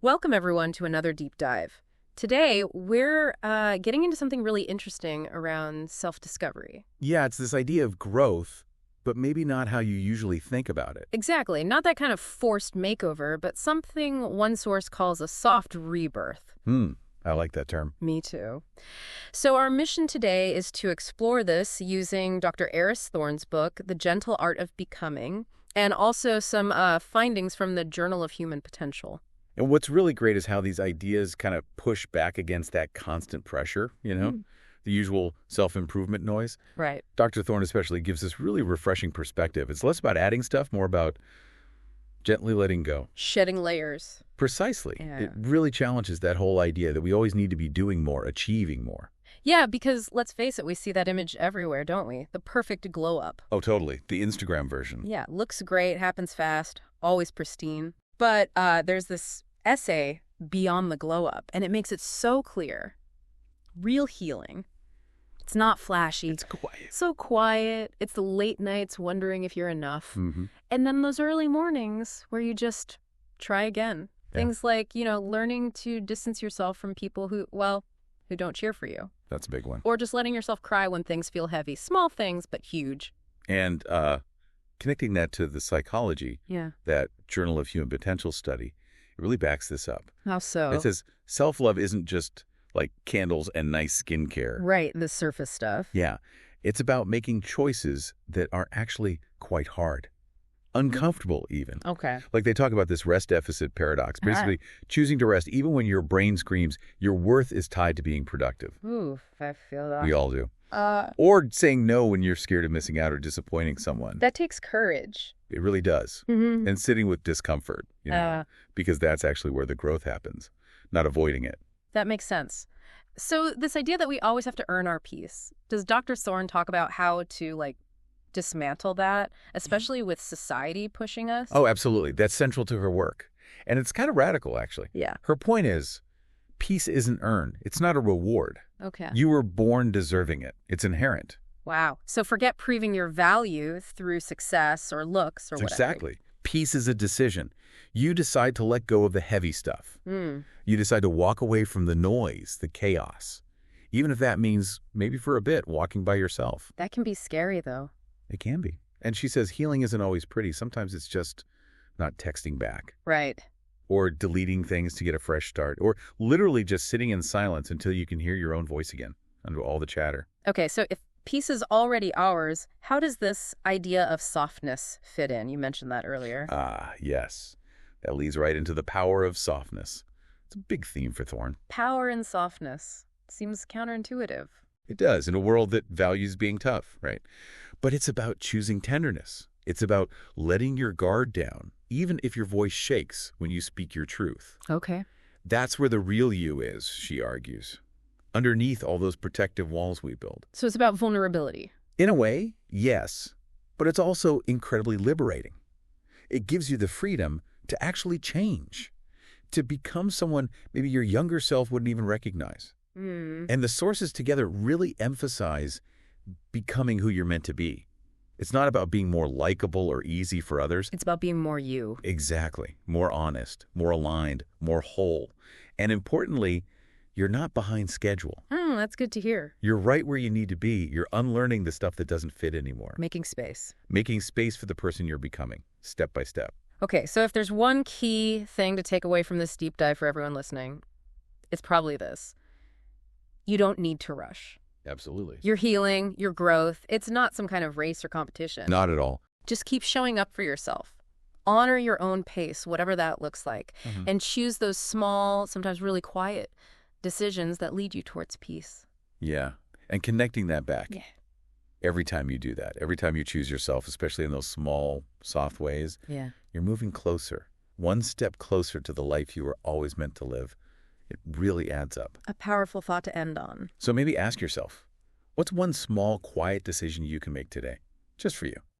Welcome, everyone, to another deep dive. Today, we're getting into something really interesting around self-discovery. Yeah, it's this idea of growth, but maybe not how you usually think about it. Exactly. Not that kind of forced makeover, but something one source calls a soft rebirth. I like that term. Me too. So our mission today is to explore this using Dr. Eris Thorne's book, The Gentle Art of Becoming, and also some findings from the Journal of Human Potential. And what's really great is how these ideas kind of push back against that constant pressure, the usual self-improvement noise. Right. Dr. Thorne especially gives this really refreshing perspective. It's less about adding stuff, more about gently letting go. Shedding layers. Precisely. Yeah. It really challenges that whole idea that we always need to be doing more, achieving more. Yeah, because let's face it, we see that image everywhere, don't we? The perfect glow up. Oh, totally. The Instagram version. Yeah, looks great, happens fast, always pristine. But there's this essay, Beyond the Glow Up, and it makes it so clear. Real healing. It's not flashy. It's quiet. So quiet. It's the late nights wondering if you're enough. Mm-hmm. And then those early mornings where you just try again. Yeah. Things like, learning to distance yourself from people who don't cheer for you. That's a big one. Or just letting yourself cry when things feel heavy. Small things, but huge. And connecting that to the psychology, Yeah. that Journal of Human Potential study, it really backs this up. How so? It says self-love isn't just like candles and nice skincare. Right, the surface stuff. Yeah. It's about making choices that are actually quite hard. Uncomfortable, even. Okay. Like they talk about this rest deficit paradox. Basically, choosing to rest even when your brain screams your worth is tied to being productive. Ooh, I feel that. We all do. Or saying no when you're scared of missing out or disappointing someone. That takes courage. It really does. Mm-hmm. And sitting with discomfort, because that's actually where the growth happens, not avoiding it. That makes sense. So this idea that we always have to earn our peace, does Dr. Thorne talk about how to, dismantle that, especially with society pushing us? Oh, absolutely. That's central to her work. And it's kind of radical, actually. Yeah. Her point is, peace isn't earned. It's not a reward. Okay. You were born deserving it. It's inherent. Wow. So forget proving your value through success or looks or whatever. Exactly. Peace is a decision. You decide to let go of the heavy stuff. You decide to walk away from the noise, the chaos. Even if that means, maybe for a bit, walking by yourself. That can be scary, though. It can be. And she says healing isn't always pretty. Sometimes it's just not texting back. Right. Or deleting things to get a fresh start. Or literally just sitting in silence until you can hear your own voice again under all the chatter. Okay, so if peace is already ours, how does this idea of softness fit in? You mentioned that earlier. Ah, yes. That leads right into the power of softness. It's a big theme for Thorne. Power and softness. Seems counterintuitive. It does, in a world that values being tough, right? But it's about choosing tenderness. It's about letting your guard down, even if your voice shakes when you speak your truth. Okay. That's where the real you is, she argues. Underneath all those protective walls we build. So it's about vulnerability. In a way, yes. But it's also incredibly liberating. It gives you the freedom to actually change. To become someone maybe your younger self wouldn't even recognize. And the sources together really emphasize becoming who you're meant to be. It's not about being more likable or easy for others. It's about being more you. Exactly. More honest, more aligned, more whole. And importantly, you're not behind schedule. That's good to hear. You're right where you need to be. You're unlearning the stuff that doesn't fit anymore. Making space. Making space for the person you're becoming, step by step. Okay, so if there's one key thing to take away from this deep dive for everyone listening, it's probably this. You don't need to rush. Absolutely. Your healing, your growth, it's not some kind of race or competition. Not at all. Just keep showing up for yourself. Honor your own pace, whatever that looks like, and choose those small, sometimes really quiet decisions that lead you towards peace. Yeah. And connecting that back. Yeah. Every time you do that, every time you choose yourself, especially in those small, soft ways, Yeah. you're moving closer, one step closer to the life you were always meant to live. It really adds up. A powerful thought to end on. So maybe ask yourself, what's one small, quiet decision you can make today, just for you?